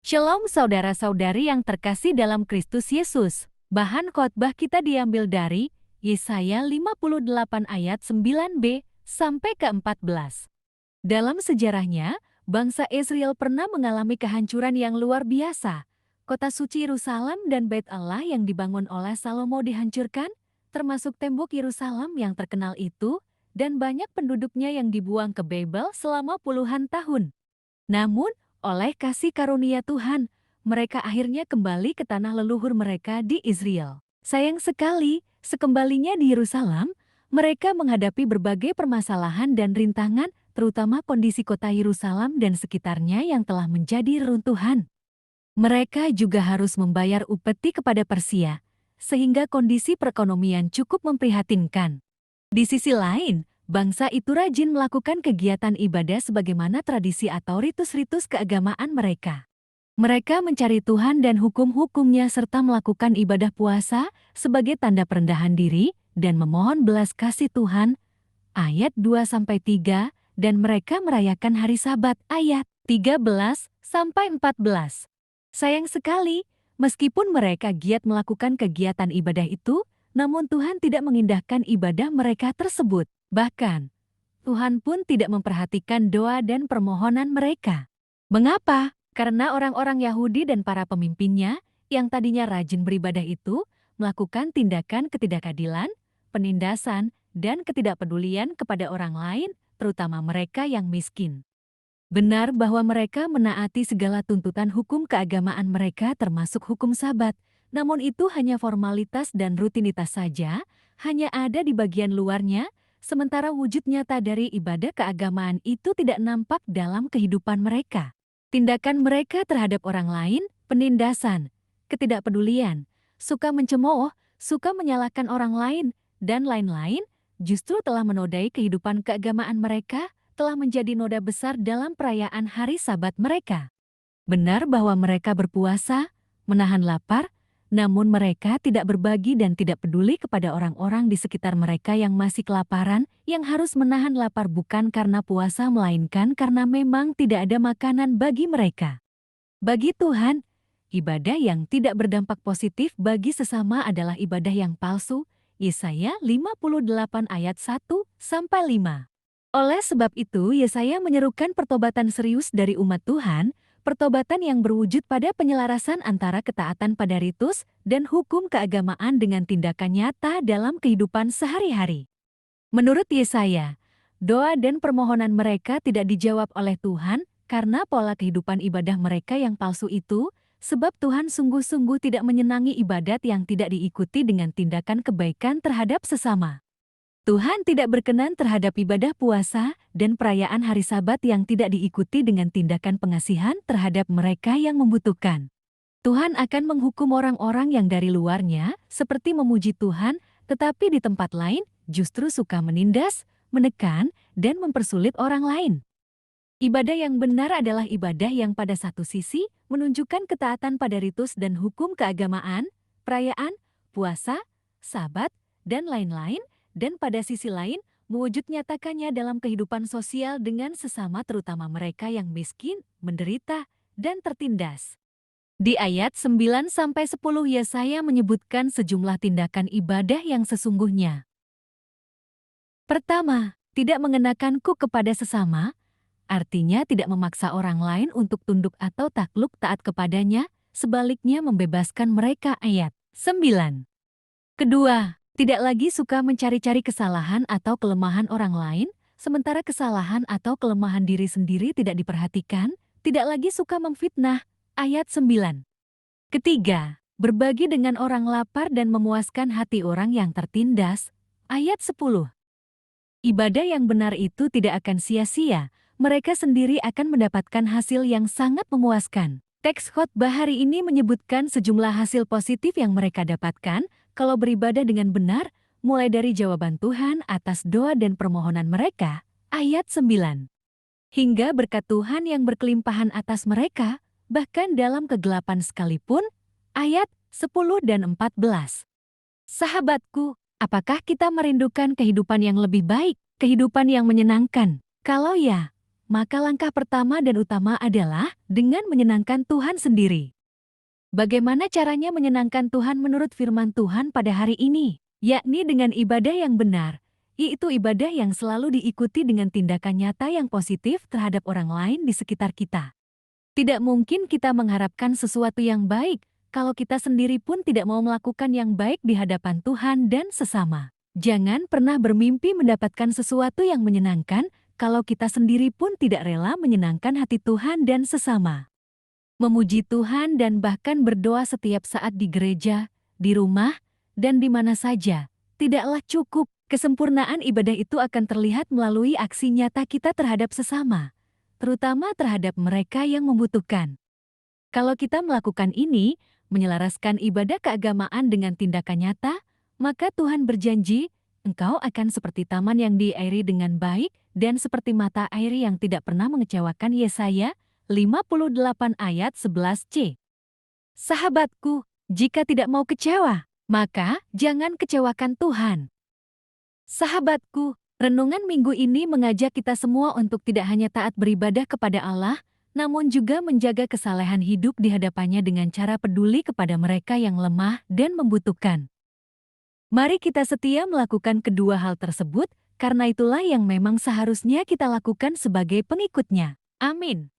Shalom saudara-saudari yang terkasih dalam Kristus Yesus. Bahan khotbah kita diambil dari Yesaya 58 ayat 9b sampai ke-14. Dalam sejarahnya, bangsa Israel pernah mengalami kehancuran yang luar biasa. Kota suci Yerusalem dan Bait Allah yang dibangun oleh Salomo dihancurkan, termasuk tembok Yerusalem yang terkenal itu, dan banyak penduduknya yang dibuang ke Babel selama puluhan tahun. Namun, oleh kasih karunia Tuhan, mereka akhirnya kembali ke tanah leluhur mereka di Israel. Sayang sekali, sekembalinya di Yerusalem, mereka menghadapi berbagai permasalahan dan rintangan, terutama kondisi kota Yerusalem dan sekitarnya yang telah menjadi reruntuhan. Mereka juga harus membayar upeti kepada Persia, sehingga kondisi perekonomian cukup memprihatinkan. Di sisi lain, bangsa itu rajin melakukan kegiatan ibadah sebagaimana tradisi atau ritus-ritus keagamaan mereka. Mereka mencari Tuhan dan hukum-hukumnya serta melakukan ibadah puasa sebagai tanda perendahan diri dan memohon belas kasih Tuhan. Ayat 2-3, dan mereka merayakan hari Sabat ayat 13-14. Sayang sekali, meskipun mereka giat melakukan kegiatan ibadah itu, namun Tuhan tidak mengindahkan ibadah mereka tersebut. Bahkan, Tuhan pun tidak memperhatikan doa dan permohonan mereka. Mengapa? Karena orang-orang Yahudi dan para pemimpinnya yang tadinya rajin beribadah itu melakukan tindakan ketidakadilan, penindasan, dan ketidakpedulian kepada orang lain, terutama mereka yang miskin. Benar bahwa mereka menaati segala tuntutan hukum keagamaan mereka termasuk hukum Sabat, namun itu hanya formalitas dan rutinitas saja, hanya ada di bagian luarnya, sementara wujud nyata dari ibadah keagamaan itu tidak nampak dalam kehidupan mereka. Tindakan mereka terhadap orang lain, penindasan, ketidakpedulian, suka mencemooh, suka menyalahkan orang lain, dan lain-lain, justru telah menodai kehidupan keagamaan mereka, telah menjadi noda besar dalam perayaan hari Sabat mereka. Benar bahwa mereka berpuasa, menahan lapar, namun mereka tidak berbagi dan tidak peduli kepada orang-orang di sekitar mereka yang masih kelaparan, yang harus menahan lapar bukan karena puasa melainkan karena memang tidak ada makanan bagi mereka. Bagi Tuhan, ibadah yang tidak berdampak positif bagi sesama adalah ibadah yang palsu. Yesaya 58 ayat 1-5. Oleh sebab itu, Yesaya menyerukan pertobatan serius dari umat Tuhan, pertobatan yang berwujud pada penyelarasan antara ketaatan pada ritus dan hukum keagamaan dengan tindakan nyata dalam kehidupan sehari-hari. Menurut Yesaya, doa dan permohonan mereka tidak dijawab oleh Tuhan karena pola kehidupan ibadah mereka yang palsu itu, sebab Tuhan sungguh-sungguh tidak menyenangi ibadat yang tidak diikuti dengan tindakan kebaikan terhadap sesama. Tuhan tidak berkenan terhadap ibadah puasa dan perayaan hari Sabat yang tidak diikuti dengan tindakan pengasihan terhadap mereka yang membutuhkan. Tuhan akan menghukum orang-orang yang dari luarnya seperti memuji Tuhan, tetapi di tempat lain justru suka menindas, menekan, dan mempersulit orang lain. Ibadah yang benar adalah ibadah yang pada satu sisi menunjukkan ketaatan pada ritus dan hukum keagamaan, perayaan, puasa, Sabat, dan lain-lain, dan pada sisi lain, mewujud nyatakannya dalam kehidupan sosial dengan sesama terutama mereka yang miskin, menderita, dan tertindas. Di ayat 9-10 Yesaya menyebutkan sejumlah tindakan ibadah yang sesungguhnya. Pertama, tidak mengenakan kuk kepada sesama, artinya tidak memaksa orang lain untuk tunduk atau takluk taat kepadanya, sebaliknya membebaskan mereka ayat 9. Kedua, tidak lagi suka mencari-cari kesalahan atau kelemahan orang lain, sementara kesalahan atau kelemahan diri sendiri tidak diperhatikan, tidak lagi suka memfitnah, ayat 9. Ketiga, berbagi dengan orang lapar dan memuaskan hati orang yang tertindas, ayat 10. Ibadah yang benar itu tidak akan sia-sia, mereka sendiri akan mendapatkan hasil yang sangat memuaskan. Teks khotbah hari ini menyebutkan sejumlah hasil positif yang mereka dapatkan kalau beribadah dengan benar, mulai dari jawaban Tuhan atas doa dan permohonan mereka, ayat 9. Hingga berkat Tuhan yang berkelimpahan atas mereka, bahkan dalam kegelapan sekalipun, ayat 10 dan 14. Sahabatku, apakah kita merindukan kehidupan yang lebih baik, kehidupan yang menyenangkan? Kalau ya, maka langkah pertama dan utama adalah dengan menyenangkan Tuhan sendiri. Bagaimana caranya menyenangkan Tuhan menurut firman Tuhan pada hari ini? Yakni dengan ibadah yang benar, yaitu ibadah yang selalu diikuti dengan tindakan nyata yang positif terhadap orang lain di sekitar kita. Tidak mungkin kita mengharapkan sesuatu yang baik kalau kita sendiri pun tidak mau melakukan yang baik di hadapan Tuhan dan sesama. Jangan pernah bermimpi mendapatkan sesuatu yang menyenangkan kalau kita sendiri pun tidak rela menyenangkan hati Tuhan dan sesama. Memuji Tuhan dan bahkan berdoa setiap saat di gereja, di rumah, dan di mana saja, tidaklah cukup. Kesempurnaan ibadah itu akan terlihat melalui aksi nyata kita terhadap sesama, terutama terhadap mereka yang membutuhkan. Kalau kita melakukan ini, menyelaraskan ibadah keagamaan dengan tindakan nyata, maka Tuhan berjanji, engkau akan seperti taman yang diairi dengan baik dan seperti mata air yang tidak pernah mengecewakan. Yesaya 58 ayat 11c. Sahabatku, jika tidak mau kecewa, maka jangan kecewakan Tuhan. Sahabatku, renungan minggu ini mengajak kita semua untuk tidak hanya taat beribadah kepada Allah, namun juga menjaga kesalehan hidup di hadapannya dengan cara peduli kepada mereka yang lemah dan membutuhkan. Mari kita setia melakukan kedua hal tersebut, karena itulah yang memang seharusnya kita lakukan sebagai pengikutnya. Amin.